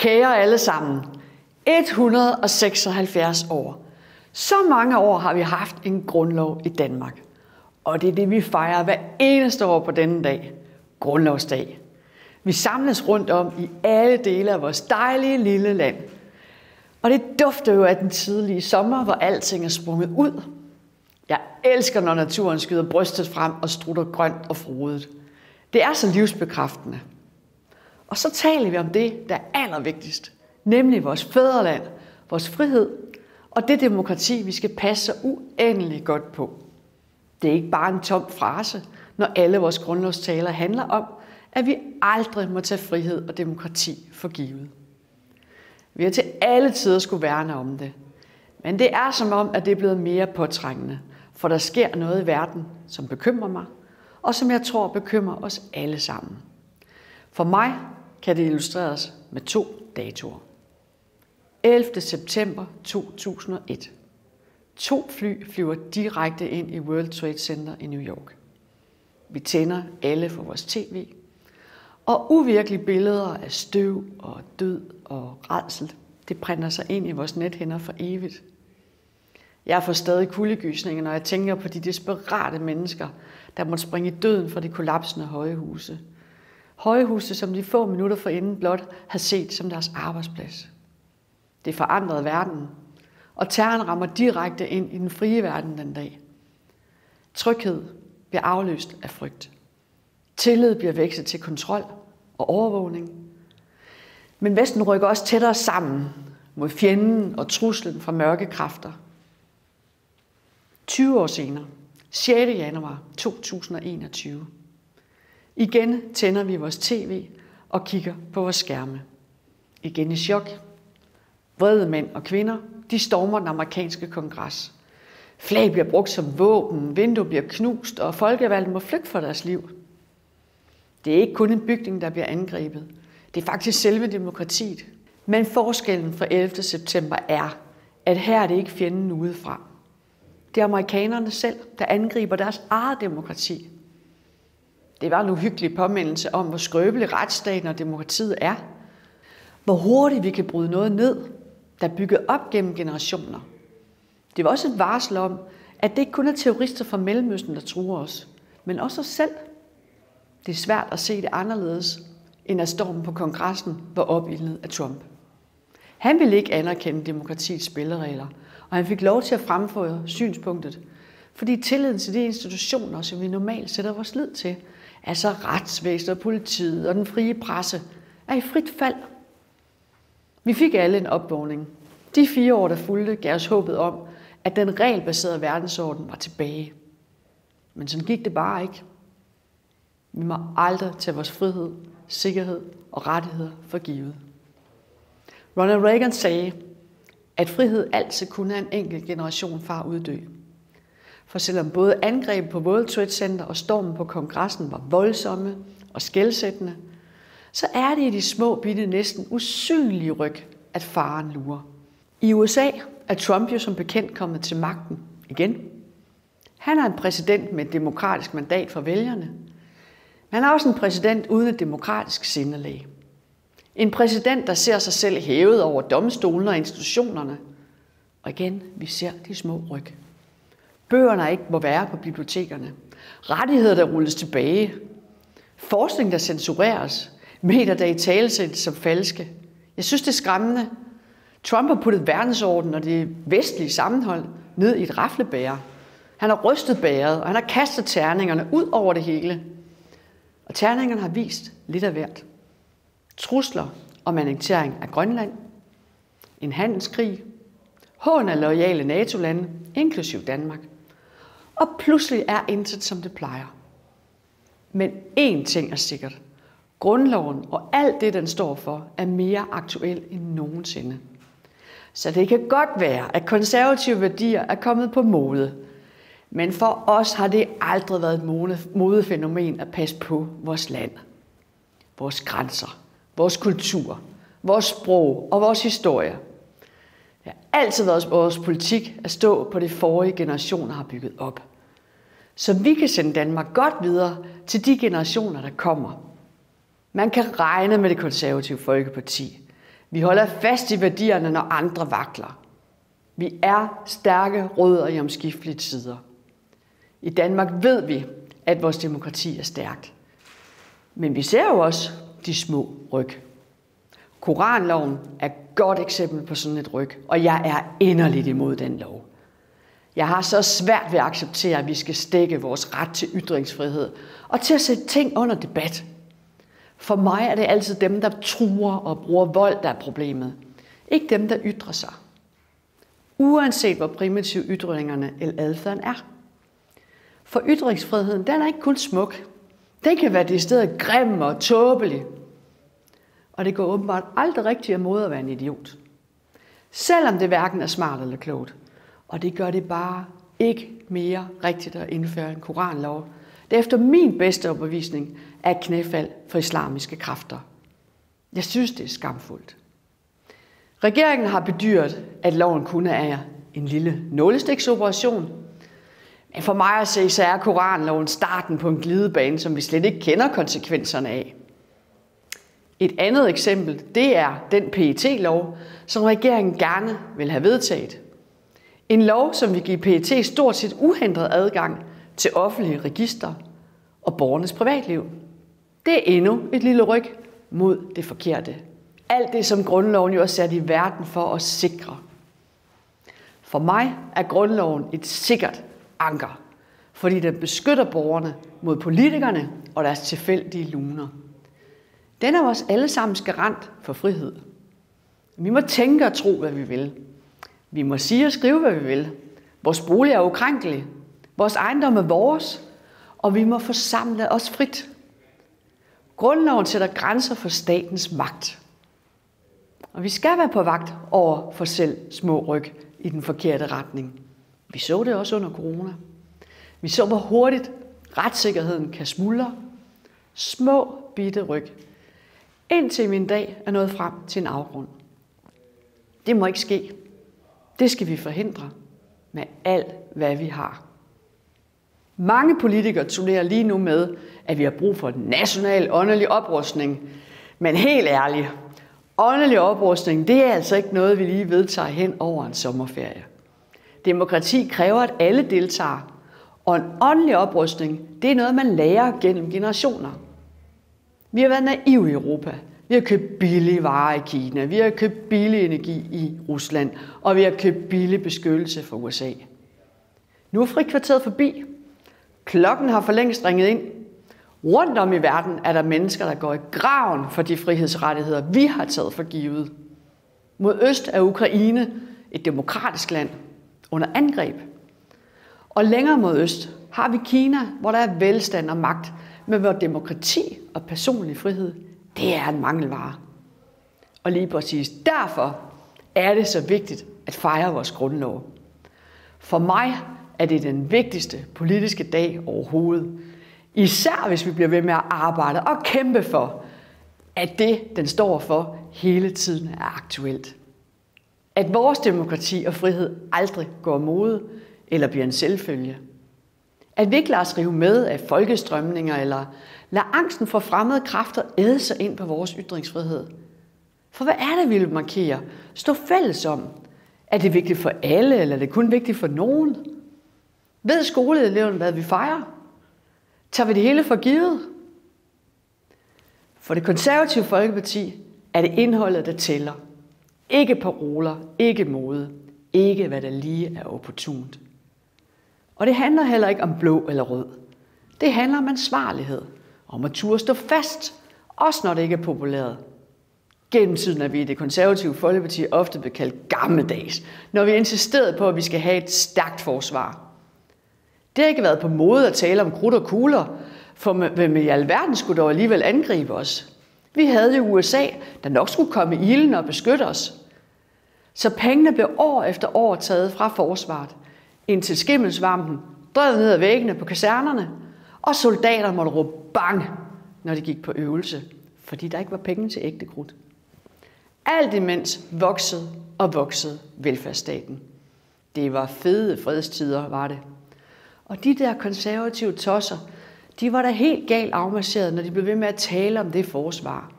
Kære alle sammen, 176 år. Så mange år har vi haft en grundlov i Danmark. Og det er det, vi fejrer hver eneste år på denne dag, Grundlovsdag. Vi samles rundt om i alle dele af vores dejlige lille land. Og det dufter jo af den tidlige sommer, hvor alting er sprunget ud. Jeg elsker, når naturen skyder brystet frem og strutter grønt og frodigt. Det er så livsbekræftende. Og så taler vi om det, der er allervigtigst, nemlig vores fædreland, vores frihed og det demokrati, vi skal passe så uendelig godt på. Det er ikke bare en tom frase, når alle vores grundlovstaler handler om, at vi aldrig må tage frihed og demokrati for givet. Vi har til alle tider skulle værne om det, men det er som om, at det er blevet mere påtrængende, for der sker noget i verden, som bekymrer mig, og som jeg tror bekymrer os alle sammen. For mig kan det illustreres med 2 datoer. 11. september 2001. 2 fly flyver direkte ind i World Trade Center i New York. Vi tænder alle for vores tv, og uvirkelige billeder af støv og død og rædsel, det printer sig ind i vores nethinder for evigt. Jeg får stadig kuldegysninger, når jeg tænker på de desperate mennesker, der måtte springe i døden fra de kollapsende højhuse. Højhuse, som de få minutter forinden blot havde set som deres arbejdsplads. Det forandrede verden, og terroren rammer direkte ind i den frie verden den dag. Tryghed bliver afløst af frygt. Tillid bliver vekslet til kontrol og overvågning. Men Vesten rykker også tættere sammen mod fjenden og truslen fra mørke kræfter. 20 år senere, 6. januar 2021. Igen tænder vi vores tv og kigger på vores skærme. Igen i chok. Vrede mænd og kvinder, de stormer den amerikanske kongres. Flag bliver brugt som våben, vinduer bliver knust, og folkevalgte må flygte for deres liv. Det er ikke kun en bygning, der bliver angrebet. Det er faktisk selve demokratiet. Men forskellen fra 11. september er, at her er det ikke fjenden udefra. Det er amerikanerne selv, der angriber deres eget demokrati. Det var en uhyggelig påmindelse om, hvor skrøbelig retsstaten og demokratiet er. Hvor hurtigt vi kan bryde noget ned, der er bygget op gennem generationer. Det var også et varsel om, at det ikke kun er terrorister fra Mellemøsten, der truer os, men også os selv. Det er svært at se det anderledes, end at stormen på kongressen var opildnet af Trump. Han ville ikke anerkende demokratiets spilleregler, og han fik lov til at fremføre synspunktet, fordi tilliden til de institutioner, som vi normalt sætter vores lid til, altså retsvæsenet og politiet og den frie presse, er i frit fald. Vi fik alle en opvågning. De 4 år, der fulgte, gav os håbet om, at den regelbaserede verdensorden var tilbage. Men sådan gik det bare ikke. Vi må aldrig tage vores frihed, sikkerhed og rettigheder for givet. Ronald Reagan sagde, at frihed altid kun er en enkelt generation fra at uddø. For selvom både angrebet på World Trade Center og stormen på kongressen var voldsomme og skelsættende, så er det i de små bitte næsten usynlige ryg, at faren lurer. I USA er Trump jo som bekendt kommet til magten igen. Han er en præsident med et demokratisk mandat for vælgerne. Men han er også en præsident uden et demokratisk sindelag. En præsident, der ser sig selv hævet over domstolene og institutionerne. Og igen, vi ser de små ryg. Bøgerne ikke må være på bibliotekerne. Rettigheder, der rulles tilbage. Forskning, der censureres. Medier, der italesættes som falske. Jeg synes, det er skræmmende. Trump har puttet verdensordenen og det vestlige sammenhold ned i et raflebæger. Han har rystet bægeret, og han har kastet terningerne ud over det hele. Og terningerne har vist lidt af hvert. Trusler om annektering af Grønland, en handelskrig, hån af loyale NATO-lande, inklusiv Danmark. Og pludselig er intet, som det plejer. Men én ting er sikkert. Grundloven og alt det, den står for, er mere aktuel end nogensinde. Så det kan godt være, at konservative værdier er kommet på mode. Men for os har det aldrig været et modefænomen at passe på vores land, vores grænser, vores kultur, vores sprog og vores historie. Det har altid været vores politik at stå på det forrige generationer har bygget op. Så vi kan sende Danmark godt videre til de generationer, der kommer. Man kan regne med det konservative Folkeparti. Vi holder fast i værdierne, når andre vakler. Vi er stærke rødder i omskiftelige tider. I Danmark ved vi, at vores demokrati er stærkt. Men vi ser jo også de små ryg. Koranloven er et godt eksempel på sådan et ryg, og jeg er inderligt imod den lov. Jeg har så svært ved at acceptere, at vi skal stække vores ret til ytringsfrihed og til at sætte ting under debat. For mig er det altid dem, der truer og bruger vold, der er problemet. Ikke dem, der ytrer sig. Uanset hvor primitive ytringerne eller adfærden er. For ytringsfriheden, den er ikke kun smuk. Den kan være decideret grim og tåbelig. Og det går åbenbart aldrig rigtigt af måde at være en idiot. Selvom det hverken er smart eller klogt. Og det gør det bare ikke mere rigtigt at indføre en koranlov. Det efter min bedste overbevisning er et knæfald for islamiske kræfter. Jeg synes, det er skamfuldt. Regeringen har bedyret, at loven kun er en lille nålestiksoperation. Men for mig at se, så er koranloven starten på en glidebane, som vi slet ikke kender konsekvenserne af. Et andet eksempel, det er den PET-lov, som regeringen gerne vil have vedtaget. En lov, som vil give PET stort set uhindret adgang til offentlige register og borgernes privatliv. Det er endnu et lille ryg mod det forkerte. Alt det, som grundloven jo er sat i verden for at sikre. For mig er grundloven et sikkert anker, fordi den beskytter borgerne mod politikerne og deres tilfældige luner. Den er vores allesammens garant for frihed. Vi må tænke og tro, hvad vi vil. Vi må sige og skrive, hvad vi vil. Vores bolig er ukrænkelig. Vores ejendom er vores. Og vi må forsamle os frit. Grundloven sætter grænser for statens magt. Og vi skal være på vagt over for selv små ryg i den forkerte retning. Vi så det også under corona. Vi så, hvor hurtigt retssikkerheden kan smuldre. Små bitte ryg. Indtil min dag er nået frem til en afgrund. Det må ikke ske. Det skal vi forhindre med alt, hvad vi har. Mange politikere turnerer lige nu med, at vi har brug for national åndelig oprustning. Men helt ærligt, åndelig oprustning, det er altså ikke noget, vi lige vedtager hen over en sommerferie. Demokrati kræver, at alle deltager. Og en åndelig oprustning, det er noget, man lærer gennem generationer. Vi har været naive i Europa. Vi har købt billige varer i Kina. Vi har købt billig energi i Rusland. Og vi har købt billig beskyttelse fra USA. Nu er frikvarteret forbi. Klokken har for længst ringet ind. Rundt om i verden er der mennesker, der går i graven for de frihedsrettigheder, vi har taget for givet. Mod øst er Ukraine et demokratisk land under angreb. Og længere mod øst har vi Kina, hvor der er velstand og magt, men hvor demokrati og personlig frihed, det er en mangelvare. Og lige præcis derfor er det så vigtigt at fejre vores grundlov. For mig er det den vigtigste politiske dag overhovedet. Især hvis vi bliver ved med at arbejde og kæmpe for, at det, den står for, hele tiden er aktuelt. At vores demokrati og frihed aldrig går af mode eller bliver en selvfølge. At vi ikke lader os rive med af folkestrømninger eller lader angsten for fremmede kræfter æde sig ind på vores ytringsfrihed. For hvad er det, vi vil markere? Stå fælles om. Er det vigtigt for alle, eller er det kun vigtigt for nogen? Ved skoleeleverne, hvad vi fejrer? Tager vi det hele for givet? For det konservative Folkeparti er det indholdet, der tæller. Ikke paroler, ikke mode, ikke hvad der lige er opportunt. Og det handler heller ikke om blå eller rød. Det handler om ansvarlighed, om at turde stå fast, også når det ikke er populært. Gennem tiden er vi i det konservative Folkeparti ofte blevet kaldt gammeldags, når vi insisterede på, at vi skal have et stærkt forsvar. Det har ikke været på mode at tale om krudt og kugler, for hvem i alverden skulle dog alligevel angribe os. Vi havde jo USA, der nok skulle komme i ilden og beskytte os. Så pengene blev år efter år taget fra forsvaret, indtil skimmelsvampen drev ned ad væggene på kasernerne, og soldater måtte råbe bang, når de gik på øvelse, fordi der ikke var penge til ægte krudt. Alt imens voksede og voksede velfærdsstaten. Det var fede fredstider, var det. Og de der konservative tosser, de var da helt galt afmarcheret, når de blev ved med at tale om det forsvar.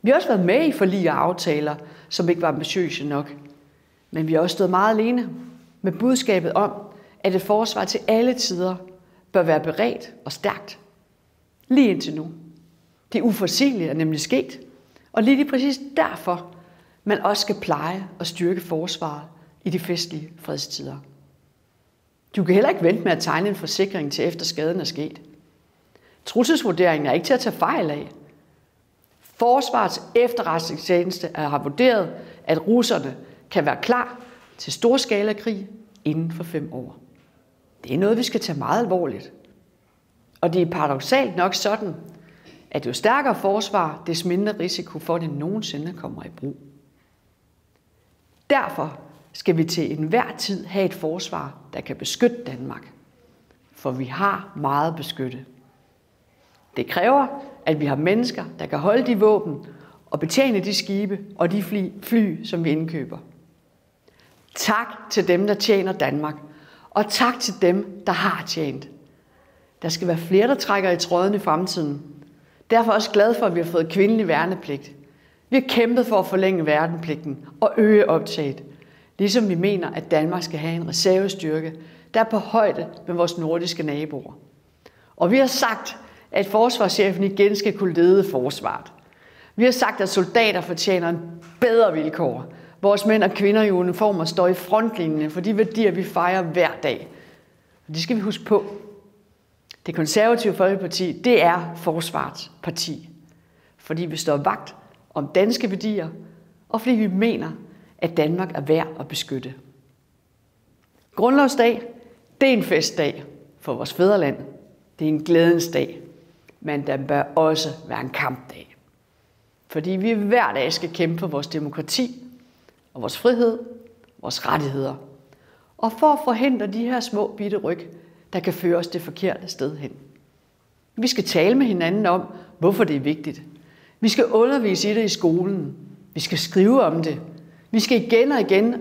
Vi har også været med i forlig og aftaler, som ikke var ambitiøse nok. Men vi har også stået meget alene med budskabet om, at et forsvar til alle tider bør være beredt og stærkt. Lige indtil nu. Det uforudsigelige er nemlig sket, og lige præcis derfor, man også skal pleje og styrke forsvaret i de festlige fredstider. Du kan heller ikke vente med at tegne en forsikring til efter skaden er sket. Trusselsvurderingen er ikke til at tage fejl af. Forsvarets efterretningstjeneste har vurderet, at russerne kan være klar til storskalakrig inden for 5 år. Det er noget, vi skal tage meget alvorligt. Og det er paradoksalt nok sådan, at jo stærkere forsvar, des mindre risiko for, at det nogensinde kommer i brug. Derfor skal vi til enhver tid have et forsvar, der kan beskytte Danmark. For vi har meget at beskytte. Det kræver, at vi har mennesker, der kan holde de våben og betjene de skibe og de fly, som vi indkøber. Tak til dem, der tjener Danmark, og tak til dem, der har tjent. Der skal være flere, der trækker i tråden i fremtiden. Derfor er jeg også glad for, at vi har fået kvindelig værnepligt. Vi har kæmpet for at forlænge værnepligten og øge optaget, ligesom vi mener, at Danmark skal have en reservestyrke, der er på højde med vores nordiske naboer. Og vi har sagt, at forsvarschefen igen skal kunne lede forsvaret. Vi har sagt, at soldater fortjener en bedre vilkår. Vores mænd og kvinder i uniformer står i frontlinjen for de værdier, vi fejrer hver dag. Og det skal vi huske på. Det Konservative Folkeparti, det er forsvarets parti. Fordi vi står vagt om danske værdier, og fordi vi mener, at Danmark er værd at beskytte. Grundlovsdag, det er en festdag for vores fædreland. Det er en glædens dag, men den bør også være en kampdag. Fordi vi hver dag skal kæmpe for vores demokrati og vores frihed, vores rettigheder. Og for at forhindre de her små bitte ryg, der kan føre os det forkerte sted hen. Vi skal tale med hinanden om, hvorfor det er vigtigt. Vi skal undervise i det i skolen. Vi skal skrive om det. Vi skal igen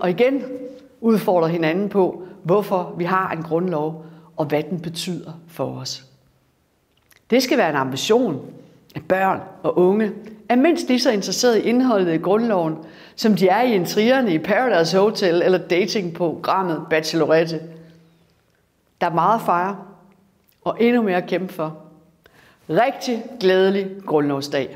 og igen udfordre hinanden på, hvorfor vi har en grundlov, og hvad den betyder for os. Det skal være en ambition, at børn og unge er mindst lige så interesserede i indholdet i grundloven, som de er i intrigerne i Paradise Hotel eller datingprogrammet Bachelorette. Der er meget at fejre, og endnu mere at kæmpe for. Rigtig glædelig grundlovsdag.